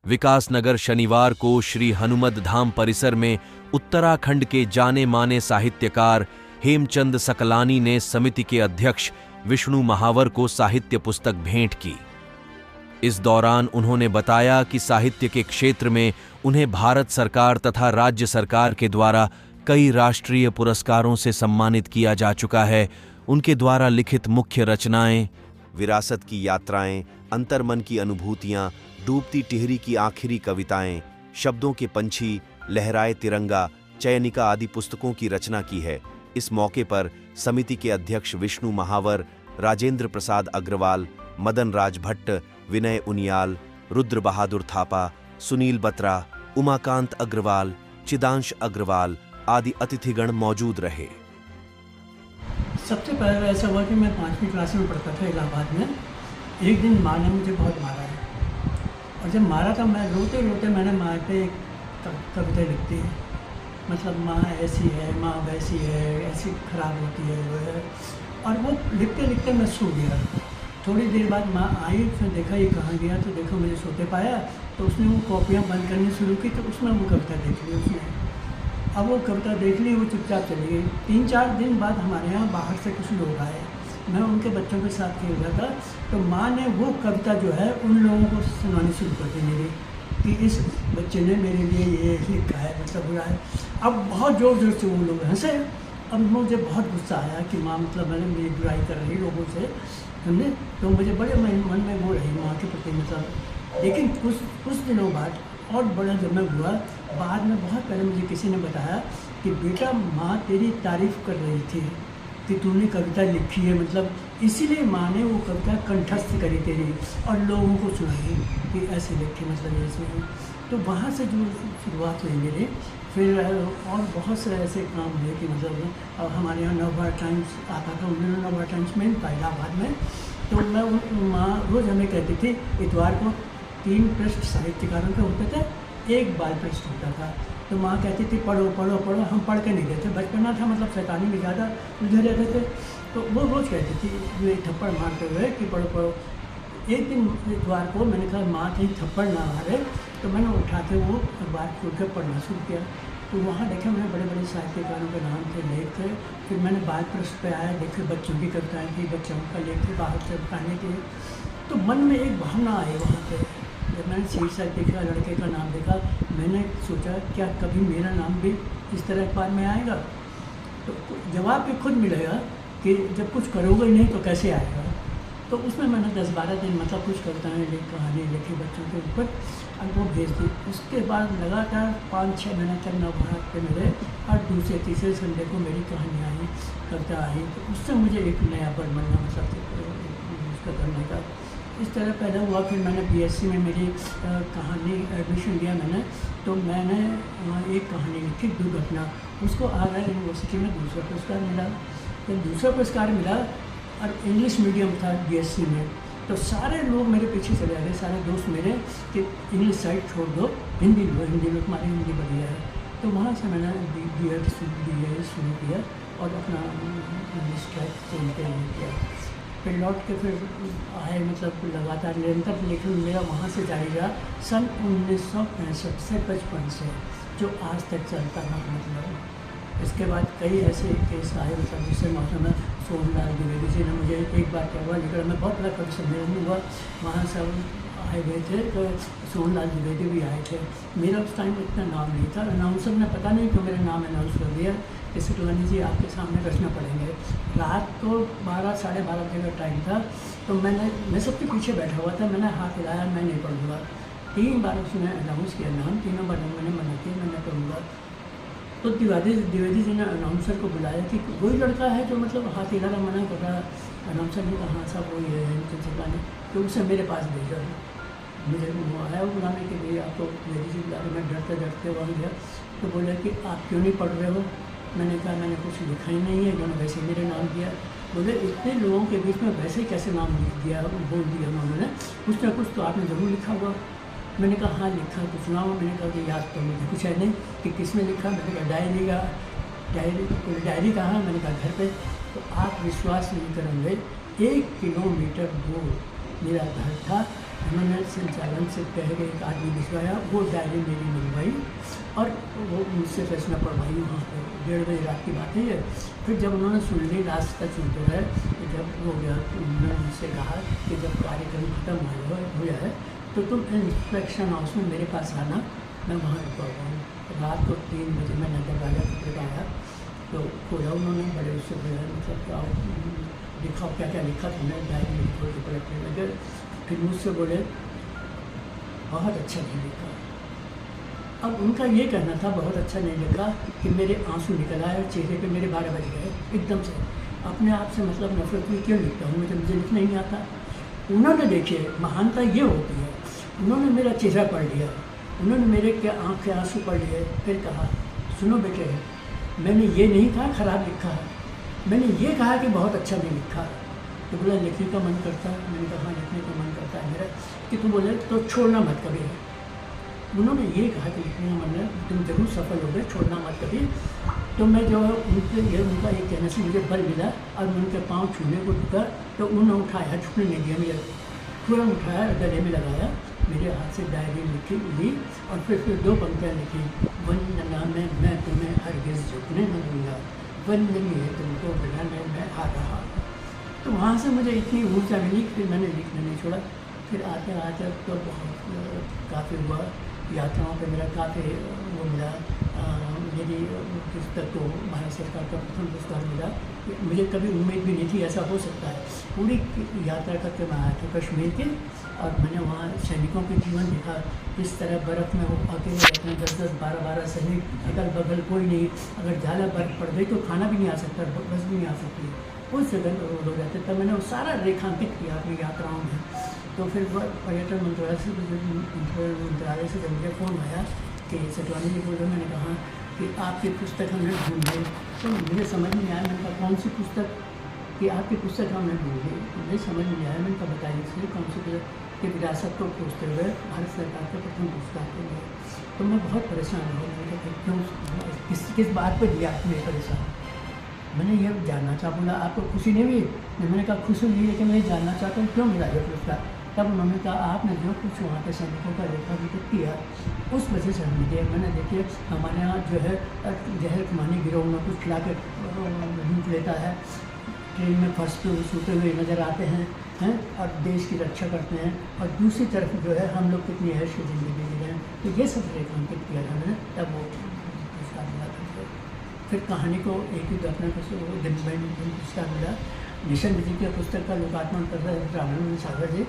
विकासनगर शनिवार को श्री हनुमत धाम परिसर में उत्तराखंड के जाने माने साहित्यकार हेमचंद सकलानी ने समिति के अध्यक्ष विष्णु महावर को साहित्य पुस्तक भेंट की। इस दौरान उन्होंने बताया कि साहित्य के क्षेत्र में उन्हें भारत सरकार तथा राज्य सरकार के द्वारा कई राष्ट्रीय पुरस्कारों से सम्मानित किया जा चुका है। उनके द्वारा लिखित मुख्य रचनाएं विरासत की यात्राएं, अंतर्मन की अनुभूतियां, डूबती टिहरी की आखिरी कविताएं, शब्दों के पंछी, लहराए तिरंगा, चयनिका आदि पुस्तकों की रचना की है। इस मौके पर समिति के अध्यक्ष विष्णु महावर, राजेंद्र प्रसाद अग्रवाल, मदन राज भट्ट, विनय उनियाल, रुद्र बहादुर थापा, सुनील बत्रा, उमाकांत अग्रवाल, चिदांश अग्रवाल आदि अतिथिगण मौजूद रहे। सबसे पहले ऐसा हुआ कि मैं 5वीं क्लास में पढ़ता था इलाहाबाद में। एक दिन माँ ने मुझे बहुत मारा है, और जब मारा था मैं रोते रोते मैंने माँ पे कविता लिख दी। मतलब माँ ऐसी है, माँ वैसी है, ऐसी खराब होती है वो है। और वो लिखते लिखते मैं सो गया। थोड़ी देर बाद माँ आई, फिर देखा ये कहाँ गया, तो देखो मुझे सोते पाया। तो उसने वो कॉपियाँ बंद करनी शुरू की, तो उसमें वो कविता देख ली उसने। अब वो कविता देख ली, वो चुपचाप चली गई। 3-4 दिन बाद हमारे यहाँ बाहर से कुछ लोग आए, मैं उनके बच्चों के साथ खेल रहा था। तो माँ ने वो कविता जो है उन लोगों को सुनानी शुरू कर दी मेरी, कि इस बच्चे ने मेरे लिए ये लिखा है, मतलब बुरा है। अब बहुत ज़ोर ज़ोर से वो लोग हंसे। अब मुझे बहुत गुस्सा आया कि माँ मतलब मैंने मेरी बुराई कर रही लोगों से, समझे। तो मुझे बड़े मन में वो रही माँ के प्रति मतलब। लेकिन कुछ दिनों बाद और बड़ा जब मैं हुआ, बाद में बहुत पहले मुझे किसी ने बताया कि बेटा माँ तेरी तारीफ़ कर रही थी कि तूने कविता लिखी है, मतलब इसीलिए माँ ने वो कविता कंठस्थ करी तेरी और लोगों को सुनाई कि ऐसे लिखी, मतलब ऐसे। तो वहाँ से जो शुरुआत हुई मेरी, फिर और बहुत से ऐसे काम हुए कि मतलब अब हमारे यहाँ नवभारत टाइम्स आता था, उन्होंने नवभारत टाइम्स में इलाहाबाद में। तो मैं माँ रोज़ हमें कहती थी इतवार को 3 पृष्ठ साहित्यकारों के होते थे, 1 बाल पृष्ठ होता था। तो माँ कहती थी पढ़ो पढ़ो पढ़ो। हम पढ़ के नहीं देते, बचपना था मतलब शैतानी में ज़्यादा उलझे रहते थे। तो वो रोज़ कहती थी ये थप्पड़ मारते हुए कि पढ़ो पढ़ो। एक दिन इतवार को मैंने कहा माँ कहीं थप्पड़ ना मारे, तो मैंने उठा के वो अखबार खोल कर पढ़ना शुरू किया। तो वहाँ देखे मैंने बड़े बड़े साहित्यकारों के नाम थे, लेख थे। फिर मैंने बाल पृष्ठ पे आया, देखे बच्चों की कविताएँ थी, बच्चों का लेख थे बाहर से बताने के। तो मन में एक भावना आई वहाँ पे। जब मैंने शीर्षक देखा, लड़के का नाम देखा, मैंने सोचा क्या कभी मेरा नाम भी इस तरह अखबार में आएगा। तो जवाब भी खुद मिलेगा कि जब कुछ करोगे नहीं तो कैसे आएगा। तो उसमें मैंने 10-12 दिन मतलब कुछ कविताएँ कहानी लिखी बच्चों के ऊपर, और वो भेज दी। उसके बाद लगातार 5-6 महीने तक नवभारत पे मिले, और दूसरे तीसरे संडे को मेरी कहानी आई, कविता आई। तो उससे मुझे एक नया बल बनना मतलब उसका करने का इस तरह पैदा हुआ। फिर मैंने बीएससी में मेरी कहानी एडमिशन लिया मैंने। तो मैंने एक कहानी लिखी दुर्घटना, उसको आगरा यूनिवर्सिटी में दूसरा पुरस्कार मिला। तो दूसरा पुरस्कार मिला, और इंग्लिश मीडियम था बीएससी में। तो सारे लोग मेरे पीछे चले आ गए, सारे दोस्त मेरे, कि इंग्लिश साइड छोड़ दो, हिंदी लो, तुम्हारी हिंदी बढ़िया है। तो वहाँ से मैंने BA शुरू किया और अपना इंग्लिश ट्रैक चेंज किया। फिर लौट के फिर आए, मतलब लगातार निरंतर लेखन मेरा वहाँ से जारी रहा सन 1965 से 55 से, जो आज तक चलता रहा। मतलब इसके बाद कई ऐसे केस आए, मतलब जिससे मौसम सोमलाल द्विवेदी जी ने मुझे एक बार क्या हुआ, लेकिन मैं बहुत बड़ा कवि सम्मेलन हुआ, वहाँ सब आए हुए थे। तो सोमलाल द्विवेदी भी आए थे। मेरा उस टाइम इतना नाम नहीं था, अनाउंसर ने पता नहीं क्यों मेरा नाम अनाउंस कर दिया कि शुक्लानी जी आपके सामने रचना पढ़ेंगे। रात को 12-12:30 बजे का टाइम था। तो मैं सबके पीछे बैठा हुआ था, मैंने हाथ हिलाया, मैं नहीं पढ़ूँगा। 3 बार उसने अनाउंस किया नाम, तीनों बार मैंने मना किया, मैं नहीं पढ़ूँगा। तो द्विवेदी जी ने अनाउंसर को बुलाया कि वही लड़का है जो मतलब हाथ हिलाना मना कर रहा। अनाउंसर ने कहा हाँ साहब वही है हेमचंद। तो उसे मेरे पास भेजा, मुझे आया वो बुलाने के लिए, आपको द्विवेदी जी बुला रहे। मैं डरते वहाँ गया। तो बोले कि आप क्यों नहीं पढ़ रहे हो। मैंने कहा मैंने कुछ लिखा ही नहीं है, उन्होंने वैसे मेरे नाम दिया। बोले इतने लोगों के बीच में वैसे कैसे नाम लिख दिया, बोल दिया उन्होंने, कुछ ना कुछ तो आपने ज़रूर लिखा हुआ। मैंने कहा हाँ लिखा कुछ सुनाओ। मैंने कहा कि याद तो मुझे कुछ है नहीं कि किसमें लिखा। मैंने कहा डायरी कहाँ। मैंने कहा घर पे। तो आप विश्वास नहीं करेंगे, 1 किलोमीटर दूर मेरा घर था, उन्होंने संचालन से कह के एक आदमी भिजवाया, वो डायरी मेरी मंगवाई और वो मुझसे रचना पढ़वाई वहाँ पर। 1:30 बजे रात की बात है ये। फिर जब उन्होंने सुन ली, लास्ट तक सुनते रहे, तो जब हो गया तो उन्होंने मुझसे कहा कि जब कार्यक्रम खत्म हुआ है तो तुम इंस्पेक्शन हाउस में मेरे पास आना, मैं वहाँ रुका हुआ हूँ। रात को 3 बजे मैंने दरवाजा खटखटाया तो खोला उन्होंने, बड़े उससे बोला मतलब क्या लिखा, क्या क्या लिखा तुमने, डायरी में खोल के पलटने लगे। फिर मुझसे बोले बहुत अच्छा नहीं लिखा। अब उनका ये कहना था बहुत अच्छा नहीं लिखा कि मेरे आंसू निकल आए और चेहरे पे मेरे 12 बज गए एकदम से। अपने आप से मतलब नफरत में क्यों लिखता हूँ, मुझे लिखना ही नहीं आता। उन्होंने देखिए महानता ये होती है, उन्होंने मेरा चेहरा पढ़ लिया, उन्होंने मेरे के आँख के आंसू पढ़ लिए। फिर कहा सुनो बेटे, मैंने ये नहीं कहा ख़राब लिखा है, मैंने ये कहा कि बहुत अच्छा नहीं लिखा। तो बोला लिखने का मन करता है। मैंने कहा हाँ लिखने का मन करता है मेरा। कि तुम बोले तो छोड़ना मत कभी। उन्होंने ये कहा कि लिखने का मन है, तुम जरूर सफल हो गए, छोड़ना मत कभी। तो मैं जो है उनका ये कहने से मुझे बल मिला और मैं उनके पाँव छूने को झुका तो उन्होंने उठाया, छूने नहीं दिया मुझे, तुरंत उठाया, गले में लगाया, मेरे हाथ से डायरी लिखी ली और फिर 2 पंक्तियाँ लिखी। वंदना में मैं तुम्हें हरगिज़ झुकने न दूंगा, वंदनीय तुमको बुलाने मैं आ रहा। तो वहाँ से मुझे इतनी ऊर्जा मिली कि फिर मैंने लिखना नहीं छोड़ा। फिर आते आते तो बहुत काफ़ी हुआ, यात्राओं पे मेरा काफ़ी वो मिला। मेरी पुस्तक को भारत सरकार का प्रथम पुरस्कार मिला। मुझे कभी उम्मीद भी नहीं थी ऐसा हो सकता है। पूरी यात्रा करके मैं आया था कश्मीर के और मैंने वहाँ सैनिकों के जीवन देखा, किस तरह बर्फ़ में वो अकेले रहते हैं, 10-10, 12-12 सैनिक, अगल बगल कोई नहीं। अगर ज़्यादा बर्फ़ पड़ गई तो खाना भी नहीं आ सकता, बस भी नहीं आ सकती, उस जगह वो लोग रहते। तब मैंने वो सारा रेखांकित किया अपनी यात्राओं में। तो फिर पर्यटन मंत्रालय से जब मुझे फ़ोन आया कि सटवानी जी बोल रहे, मैंने कहा कि आपकी पुस्तक हमने ढूंढी। तो मुझे समझ नहीं आया, मैंने कहा कौन सी पुस्तक, कि आपकी पुस्तक हमने ढूंढी। मुझे समझ नहीं आया, मैंने कहा बताइए इसलिए कौन सी पुस्तक, कि विरासत को खोजते हुए भारत सरकार के प्रथम पुरस्कार के लिए। तो मैं बहुत परेशान हुआ। मैंने कहा क्यों, किस बात पर दिया आपने परेशान। मैंने ये जानना चाहा, बोला आपको खुशी नहीं हुई। मैंने कहा खुशी हुई, लेकिन मैं जानना चाहता हूँ क्यों मिला ये पुरस्कार। तब उन्होंने कहा आपने जो कुछ वहाँ के सैनिकों का रेखांकित किया उस वजह से हमने दिया। मैंने देखिए हमारे यहाँ जो है जहर खुमानी गिरोह में कुछ खिला के लूट लेता है, ट्रेन में फंस के सूते हुए नज़र आते हैं और देश की रक्षा करते हैं, और दूसरी तरफ जो है हम लोग कितनी ऐश की ज़िंदगी जी रहे हैं। तो ये सब रेखांकित किया था मैंने, तब वो पुरस्कार मिला था। फिर कहानी को एक ही अपने को दिन पुरस्कार मिला। निशंक जी की पुस्तक का लोकार्पण कर रहे थे रामानंद सागर जी।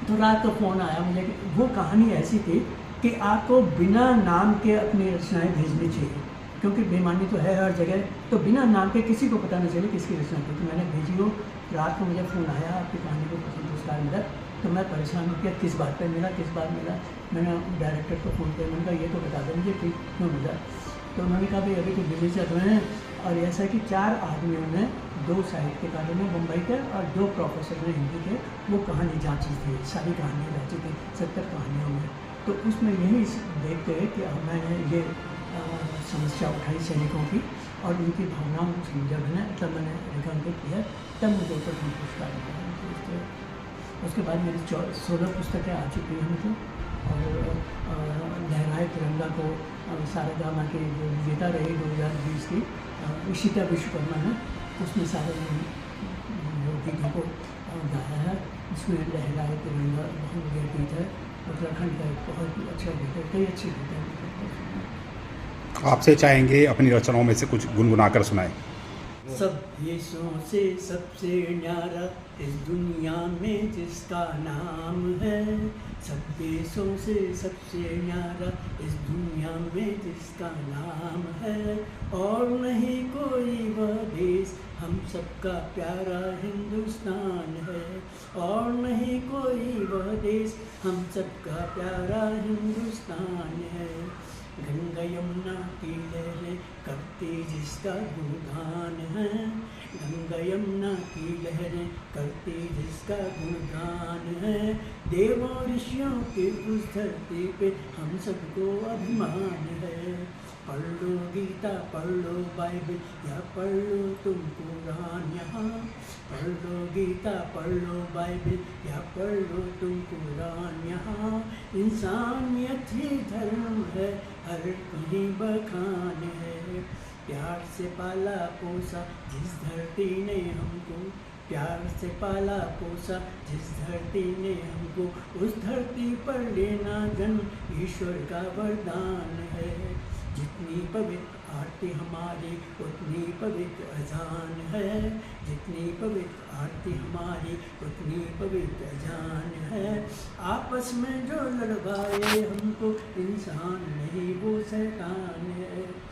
तो रात को फ़ोन आया मुझे कि वो कहानी ऐसी थी कि आपको बिना नाम के अपनी रचनाएं भेजनी चाहिए, क्योंकि बेईमानी तो है हर जगह, तो बिना नाम के किसी को पता नहीं चले किसकी रचना थी। तो मैंने भेजी हो। रात को मुझे फ़ोन आया आपकी कहानी को प्रथम पुरस्कार मिला। तो मैं परेशान हो गया, किस बात पर मिला, किस बात मिला। मैंने डायरेक्टर को फ़ोन किया, मैंने कहा ये तो बता दें मुझे क्यों मिला। तो उन्होंने कहा भाई अभी तो दिल्ली चल रहे हैं, और ऐसा कि 4 आदमियों ने, 2 साहित्यकारों ने मुंबई के और 2 प्रोफेसर ने हिंदी के, वो कहानी जांची थी, सारी कहानियाँ जांची थी 70 कहानियों में। तो उसमें यही देखते हुए कि मैंने ये समस्या उठाई सैनिकों की और उनकी भावनाओं को समझा मैंने, तब मैंने रेखांकित किया, तब मुझे प्रथम पुरस्कार मिला। उसके बाद मेरी 16 पुस्तकें आ चुकी हैं मतलब, और लहराए तिरंगा को सारेगामा के जो विजेता रही 2020 की इशिता विश्वकर्मा है, उसमें सारे गीतों को गाया है। इसमें लहराए तिरंगा बहुत बढ़िया गीत है, उत्तराखंड का एक बहुत ही अच्छा गीत है, कई अच्छे गीत हैं। आपसे चाहेंगे अपनी रचनाओं में से कुछ गुनगुनाकर सुनाएं। सब देशों से सबसे न्यारा इस दुनिया में जिसका नाम है, सब देशों से सबसे न्यारा इस दुनिया में जिसका नाम है, और नहीं कोई वह देश हम सबका प्यारा हिंदुस्तान है, और नहीं कोई वह देश हम सबका प्यारा हिंदुस्तान है। गंगा यमुना की लहरें करती जिसका गुणगान है, गंगा यमुना की लहरें करती जिसका गुणगान है। देवों ऋषियों की उस धरती पे हम सबको अभिमान है। पढ़ लो गीता, पढ़ लो बाइबल या पढ़ लो तुम कुरान यहाँ, पढ़ लो गीता, पढ़ लो बाइबल या पढ़ लो तुम कुरान यहाँ। इंसानियत ही धर्म है, हर कहीं बखान है। प्यार से पाला पोसा जिस धरती ने हमको, प्यार से पाला पोसा जिस धरती ने हमको, उस धरती पर लेना जन्म ईश्वर का वरदान है। जितनी पवित्र आरती हमारी उतनी पवित्र अजान है, जितनी पवित्र आरती हमारी उतनी पवित्र अजान है। आपस में जो लड़वाए हमको इंसान नहीं वो शैतान है।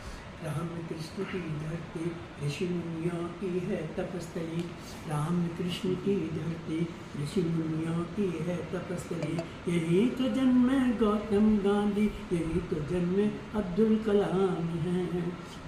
राम कृष्ण की धरती ऋषि मुनियों की है तपस्थली, राम कृष्ण की धरती ऋषि मुनियों की है तपस्थली। यही तो जन्म गौतम गांधी, यही तो जन्म अब्दुल कलाम है।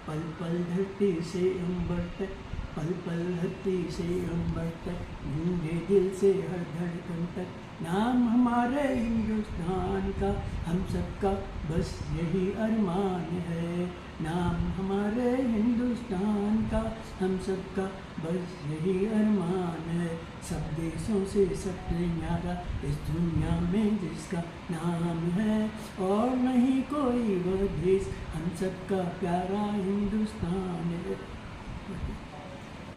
पल पल धरती से अंबर तक, पल पल धरती से अंबर तक, गूंजे दिल से हर धड़कन तक नाम हमारे हिंदुस्तान का, हम सबका बस यही अरमान है। नाम हमारे हिंदुस्तान का, हम सबका बस यही अरमान है। सब देशों से सबसे न्यारा इस दुनिया में जिसका नाम है, और नहीं कोई वो देश, हम सबका प्यारा हिंदुस्तान है।